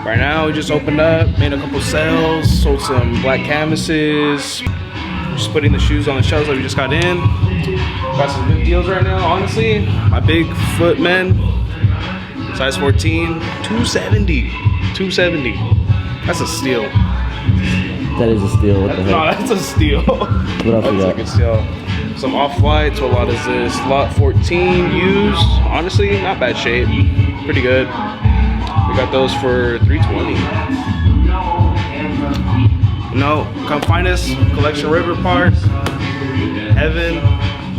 Right now, we just opened up, made a couple sales, sold some black canvases. Just putting the shoes on the shelves that we just got in. Got some good deals right now, honestly. My big foot men, size 14, 270. 270. That's a steal. That is a steal. What the heck? No, that's a steal. What else we got? That's a good steal. Some off-whites. What lot is this? Lot 14 used. Honestly, not bad shape. Pretty good. We got those for $320. No, come find us. Collection River Park. Heaven.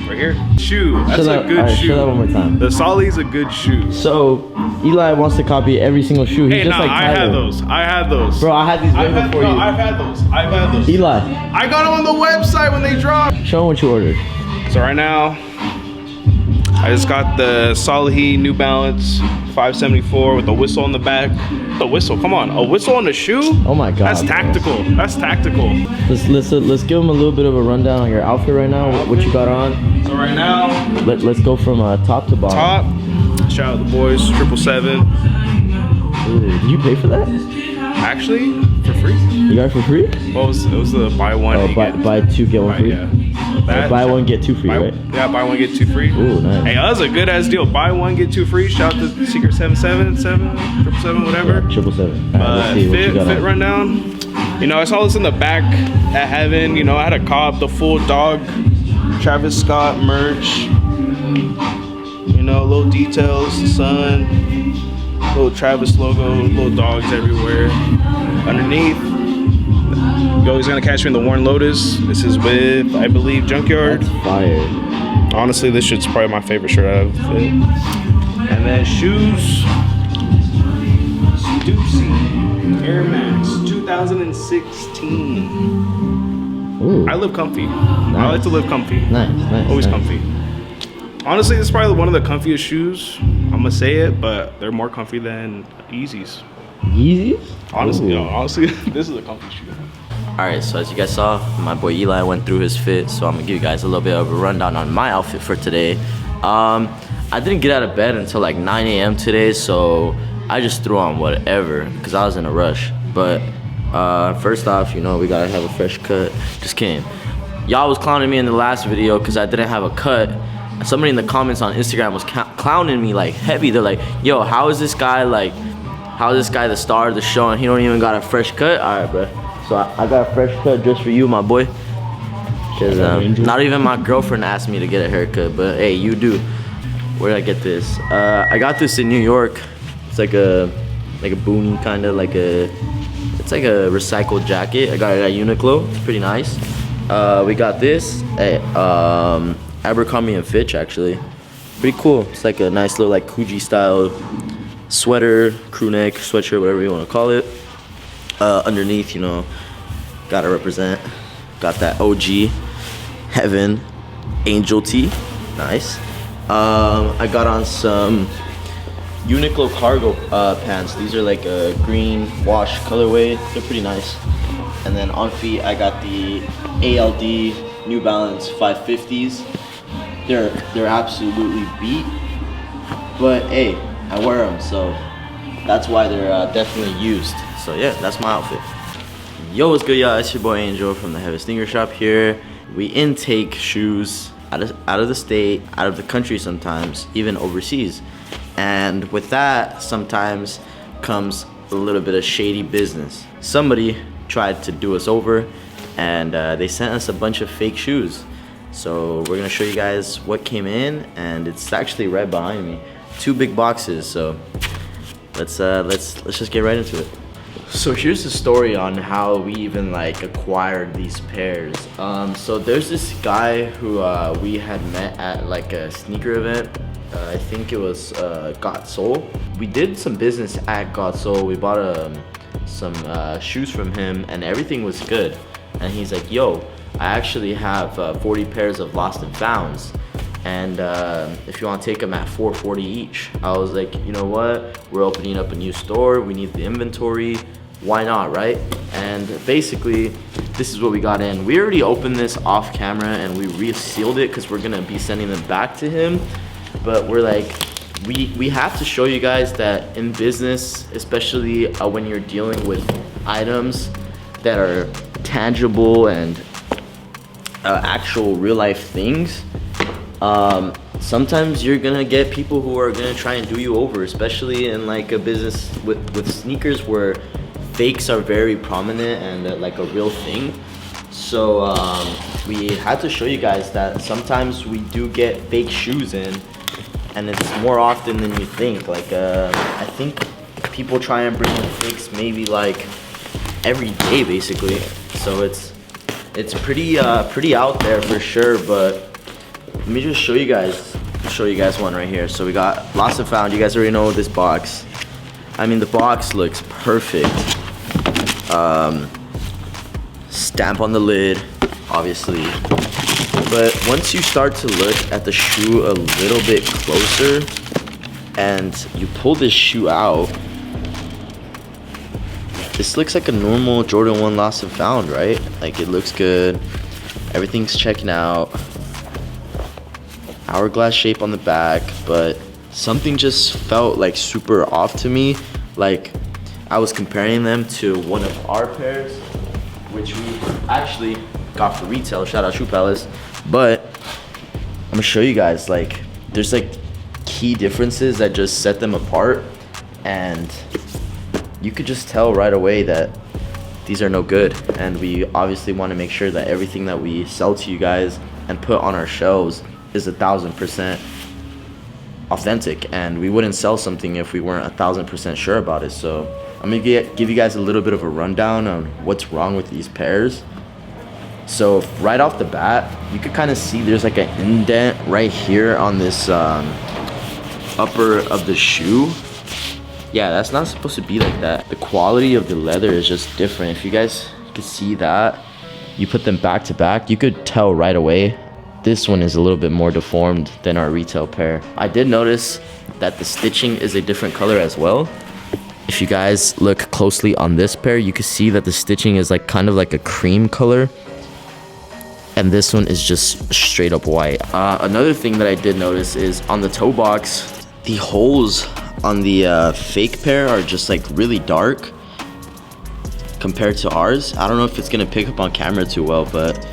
Right here. Shoe. That's a good shoe. Show that one more time. The Solly's a good shoe. So Eli wants to copy every single shoe. He's just like Tyler. I had those. I had those. Bro, I had these way before you. I've had those. I've had those. Eli. I got them on the website when they dropped. Show him what you ordered. So right now, I just got the Solly New Balance 574 with a whistle on the back. The whistle, come on, a whistle on the shoe? Oh my God. That's tactical. Bro. That's tactical. Let's give him a little bit of a rundown on your outfit right now. What you got on? So right now, let's go from top to bottom. Top. Shout out the boys, 777. Ooh, did you pay for that? Actually, for free. You got it for free? Well, it was the buy one. Oh, buy two get one free. Yeah. That, buy one get two free, right? Yeah, buy one get two free. Ooh, nice. Hey, that was a good ass deal. Buy one get two free. Shout out to Secret 777, whatever. Yeah, 777. Let's see what you got fit on. rundown. You know, I saw this in the back at Heaven. You know, I had a cop, the full dog, Travis Scott merch. You know, little details, the sun, little Travis logo, little dogs everywhere. Underneath, you always gonna catch me in the Worn Lotus. This is with, I believe, Junkyard. That's fire. Honestly, this shit's probably my favorite shirt out of it. And then shoes, Stussy Air Max 2016. Ooh. I live comfy. Nice. I like to live comfy. Nice. Always nice. comfy. Honestly, this is probably one of the comfiest shoes. I'm gonna say it, but they're more comfy than Yeezys. Yeezys? Honestly, this is a comfy shoe. Alright, so as you guys saw, my boy Eli went through his fit, so I'm gonna give you guys a little bit of a rundown on my outfit for today. I didn't get out of bed until like 9 a.m. today, so I just threw on whatever, because I was in a rush. But first off, you know, we gotta have a fresh cut. Just kidding. Y'all was clowning me in the last video because I didn't have a cut. Somebody in the comments on Instagram was clowning me like heavy. They're like, yo, how is this guy the star of the show and he don't even got a fresh cut? All right, bro. So I got a fresh cut just for you, my boy. Cause not even my girlfriend asked me to get a haircut, but hey, you do. Where did I get this? I got this in New York. It's like a boonie kind of it's like a recycled jacket. I got it at Uniqlo. It's pretty nice. We got this at Abercrombie and Fitch, actually. Pretty cool. It's like a nice little like Coogee style sweater, crew neck, sweatshirt, whatever you want to call it. Underneath, you know, gotta represent. Got that OG Heaven Angel tee. Nice. I got on some Uniqlo cargo pants. These are like a green wash colorway. They're pretty nice. And then on feet, I got the ALD New Balance 550s. They're absolutely beat, but hey, I wear them, so that's why they're definitely used. So yeah, that's my outfit. Yo, what's good, y'all? It's your boy Angel from the Heavy Sneaker Shop here. We intake shoes out of the state, out of the country sometimes, even overseas. And with that, sometimes comes a little bit of shady business. Somebody tried to do us over, and they sent us a bunch of fake shoes. So we're gonna show you guys what came in, and it's actually right behind me. 2 big boxes. So let's just get right into it. So here's the story on how we even like acquired these pairs. So there's this guy who we had met at like a sneaker event. I think it was Got Soul. We did some business at Got Soul. We bought some shoes from him, and everything was good. And he's like, yo, I actually have 40 pairs of Lost and Founds, and if you want to take them at $4.40 each. I was like, you know what, we're opening up a new store, we need the inventory, why not, right? And basically this is what we got in. We already opened this off camera and we resealed it because we're gonna be sending them back to him, but we're like, we have to show you guys that in business, especially when you're dealing with items that are tangible and actual real life things, sometimes you're gonna get people who are gonna try and do you over, especially in like a business with sneakers where fakes are very prominent and like a real thing. So we had to show you guys that sometimes we do get fake shoes in, and it's more often than you think. Like I think people try and bring in fakes maybe like every day basically. So it's pretty out there for sure. But let me just show you guys one right here. So we got Lost and Found. You guys already know this box. I mean, the box looks perfect. Stamp on the lid, obviously. But once you start to look at the shoe a little bit closer and you pull this shoe out, this looks like a normal Jordan 1 Lost and Found, right? Like, it looks good. Everything's checking out. Hourglass shape on the back, but something just felt like super off to me. Like, I was comparing them to one of our pairs, which we actually got for retail. Shout out Shoe Palace. But I'm gonna show you guys, like, there's like key differences that just set them apart, and you could just tell right away that these are no good. And we obviously want to make sure that everything that we sell to you guys and put on our shelves is 1000% authentic, and we wouldn't sell something if we weren't 1000% sure about it. So I'm gonna give you guys a little bit of a rundown on what's wrong with these pairs. So right off the bat, you could kind of see there's like an indent right here on this upper of the shoe. Yeah, that's not supposed to be like that. The quality of the leather is just different. If you guys could see that, you put them back to back, you could tell right away this one is a little bit more deformed than our retail pair. I did notice that the stitching is a different color as well. If you guys look closely on this pair, you can see that the stitching is like kind of like a cream color, and this one is just straight up white. Another thing that I did notice is on the toe box, the holes on the fake pair are just like really dark compared to ours. I don't know if it's gonna pick up on camera too well, but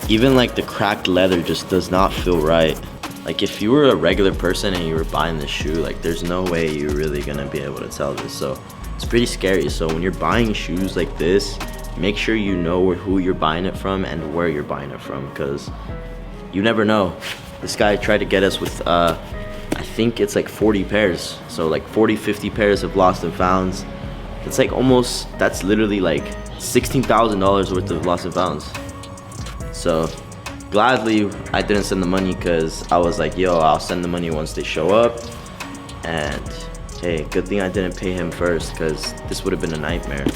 even like the cracked leather just does not feel right. Like, if you were a regular person and you were buying this shoe, like, there's no way you're really gonna be able to tell this. So it's pretty scary. So when you're buying shoes like this, make sure you know who you're buying it from and where you're buying it from, because you never know. This guy tried to get us with I think it's like 40 pairs. So like 40-50 pairs of Lost and Founds. It's like almost, that's literally like $16,000 worth of Lost and Founds. So gladly I didn't send the money, because I was like, yo, I'll send the money once they show up. And hey, good thing I didn't pay him first, because this would have been a nightmare.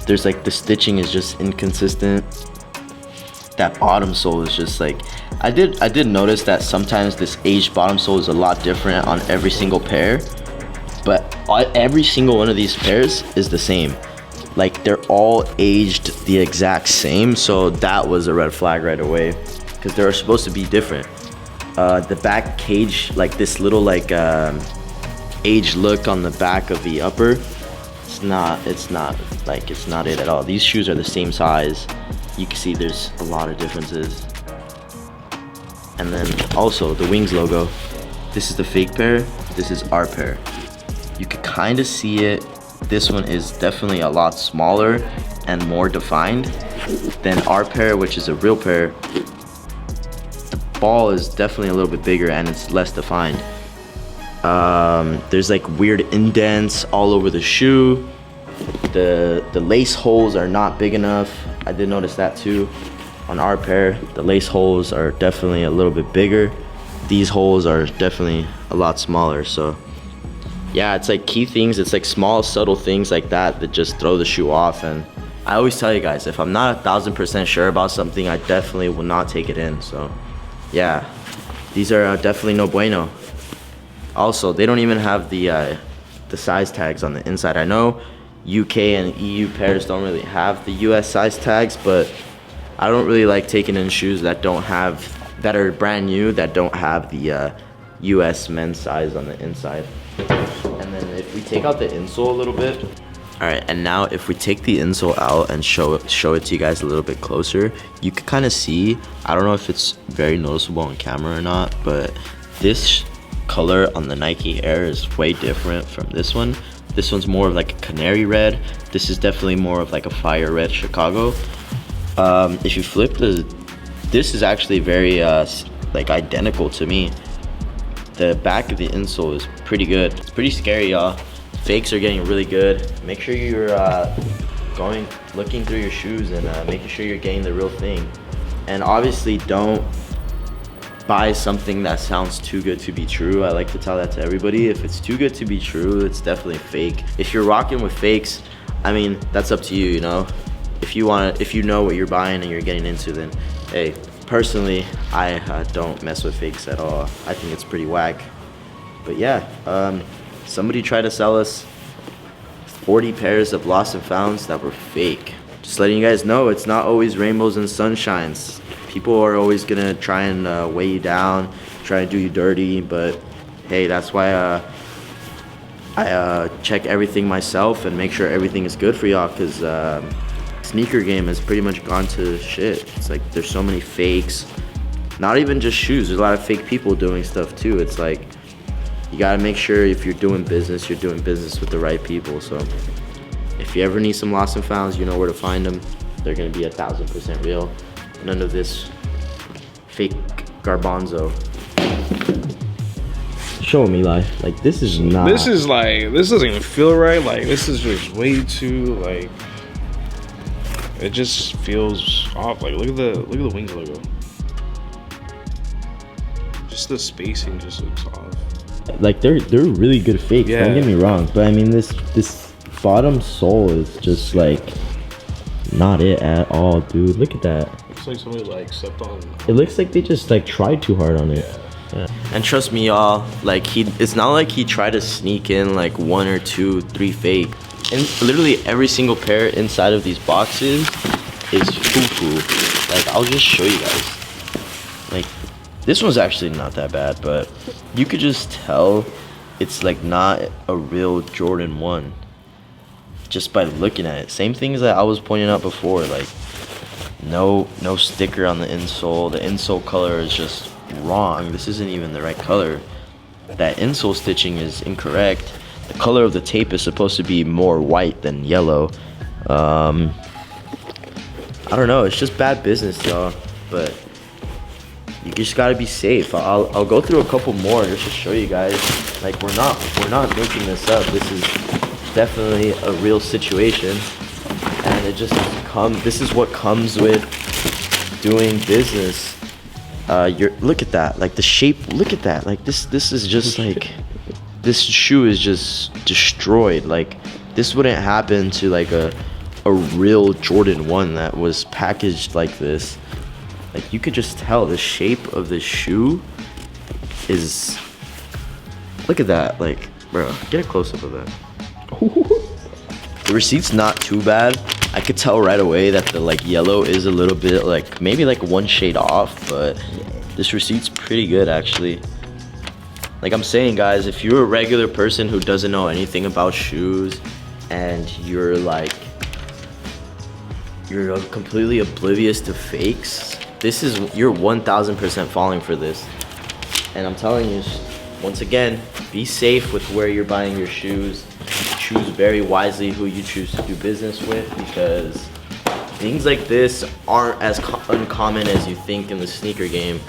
There's like, the stitching is just inconsistent. That bottom sole is just like, I did notice that sometimes this aged bottom sole is a lot different on every single pair, but every single one of these pairs is the same. Like, they're all aged the exact same. So that was a red flag right away, because they're supposed to be different. The back cage, like this little like aged look on the back of the upper, it's not it at all. These shoes are the same size. You can see there's a lot of differences. And then also the Wings logo, this is the fake pair, this is our pair. You can kind of see it. This one is definitely a lot smaller and more defined than our pair, which is a real pair. The ball is definitely a little bit bigger and it's less defined. There's like weird indents all over the shoe. The lace holes are not big enough. I did notice that too. On our pair, the lace holes are definitely a little bit bigger. These holes are definitely a lot smaller. So yeah, it's like key things. It's like small, subtle things like that that just throw the shoe off. And I always tell you guys, if I'm not 1000% sure about something, I definitely will not take it in. So yeah, these are definitely no bueno. Also, they don't even have the size tags on the inside. I know UK and EU pairs don't really have the US size tags, but I don't really like taking in shoes that don't have, that are brand new, that don't have the US men's size on the inside. And then if we take out the insole a little bit. All right, and now if we take the insole out and show it to you guys a little bit closer, you can kind of see, I don't know if it's very noticeable on camera or not, but this color on the Nike Air is way different from this one. This one's more of like a canary red. This is definitely more of like a fire red Chicago. If you flip this is actually very like identical to me. The back of the insole is pretty good. It's pretty scary, y'all. Fakes are getting really good. Make sure you're looking through your shoes and making sure you're getting the real thing. And obviously don't buy something that sounds too good to be true. I like to tell that to everybody. If it's too good to be true, it's definitely fake. If you're rocking with fakes, I mean, that's up to you, you know? If you know what you're buying and you're getting into, then hey, personally, I don't mess with fakes at all. I think it's pretty whack. But yeah, somebody tried to sell us 40 pairs of lost and founds that were fake. Just letting you guys know, it's not always rainbows and sunshines. People are always gonna try and weigh you down, try and do you dirty, but hey, that's why I check everything myself and make sure everything is good for y'all, because sneaker game has pretty much gone to shit. It's like there's so many fakes. Not even just shoes, there's a lot of fake people doing stuff too. It's like you gotta make sure if you're doing business with the right people. So if you ever need some lost and founds, you know where to find them. They're gonna be 1000% real. None of this fake garbanzo. Show me, Eli. Like, this is not. This is like, this doesn't even feel right. Like, this is just way too, like, it just feels off. Like, look at the Wings logo. Just the spacing just looks off. Like, they're really good fakes. Yeah. Don't get me wrong, but I mean, this bottom sole is just like not it at all, dude. Look at that. Looks like somebody like stepped on. It looks like they just like tried too hard on it. Yeah. And trust me, y'all, like it's not like he tried to sneak in like 1 or 2, 3 fake. And literally every single pair inside of these boxes is foo-foo. Like, I'll just show you guys. Like, this one's actually not that bad, but you could just tell it's like not a real Jordan 1 just by looking at it. Same things that I was pointing out before, like no sticker on the insole. The insole color is just wrong. This isn't even the right color. That insole stitching is incorrect. The color of the tape is supposed to be more white than yellow. I don't know, it's just bad business, y'all, but you just gotta be safe. I'll go through a couple more just to show you guys. Like, we're not making this up. This is definitely a real situation, and it just this is what comes with doing business. Look at that, like the shape. Look at that, like this is just like, this shoe is just destroyed. Like, this wouldn't happen to like a real Jordan 1 that was packaged like this. Like, you could just tell the shape of the shoe is, look at that. Like, bro, get a close-up of that. The receipt's not too bad. I could tell right away that the like yellow is a little bit like, maybe like 1 shade off, but this receipt's pretty good actually. Like I'm saying, guys, if you're a regular person who doesn't know anything about shoes and you're completely oblivious to fakes, you're 1000% falling for this. And I'm telling you, once again, be safe with where you're buying your shoes. Choose very wisely who you choose to do business with, because things like this aren't as uncommon as you think in the sneaker game.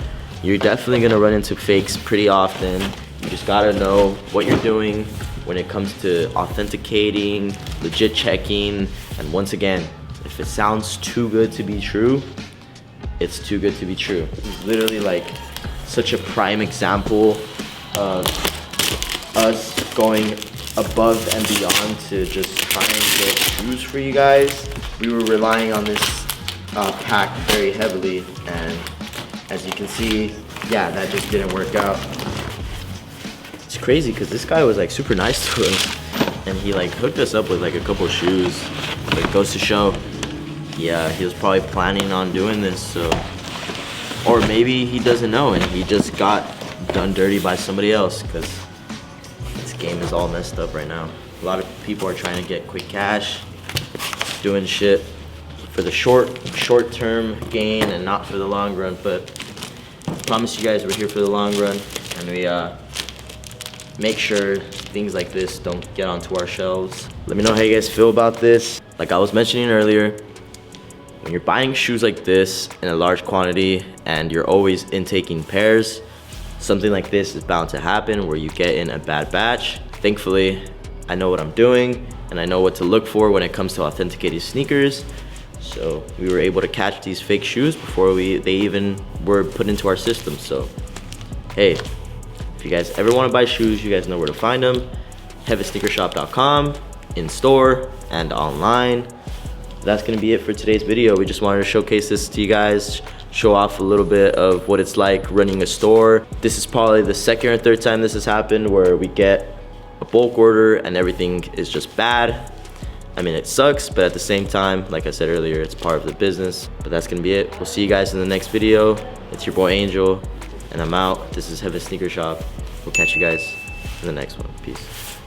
You're definitely gonna run into fakes pretty often. You just gotta know what you're doing when it comes to authenticating, legit checking, and once again, if it sounds too good to be true, it's too good to be true. It's literally like such a prime example of us going above and beyond to just try and get shoes for you guys. We were relying on this pack very heavily, and as you can see, yeah, that just didn't work out. It's crazy because this guy was like super nice to us, and he like hooked us up with like a couple shoes. But it goes to show, yeah, he was probably planning on doing this, so, or maybe he doesn't know and he just got done dirty by somebody else, because this game is all messed up right now. A lot of people are trying to get quick cash, doing shit for the short-term gain and not for the long run. But I promise you guys we're here for the long run, and we make sure things like this don't get onto our shelves. Let me know how you guys feel about this. Like I was mentioning earlier, when you're buying shoes like this in a large quantity and you're always intaking pairs, something like this is bound to happen where you get in a bad batch. Thankfully, I know what I'm doing and I know what to look for when it comes to authenticated sneakers. So we were able to catch these fake shoes before they even were put into our system. So hey, if you guys ever want to buy shoes, you guys know where to find them. heavensneakershop.com, in store and online. That's gonna be it for today's video. We just wanted to showcase this to you guys, show off a little bit of what it's like running a store. This is probably the second or third time this has happened where we get a bulk order and everything is just bad. I mean, it sucks, but at the same time, like I said earlier, it's part of the business. But that's gonna be it. We'll see you guys in the next video. It's your boy Angel, and I'm out. This is Heaven Sneaker Shop. We'll catch you guys in the next one. Peace.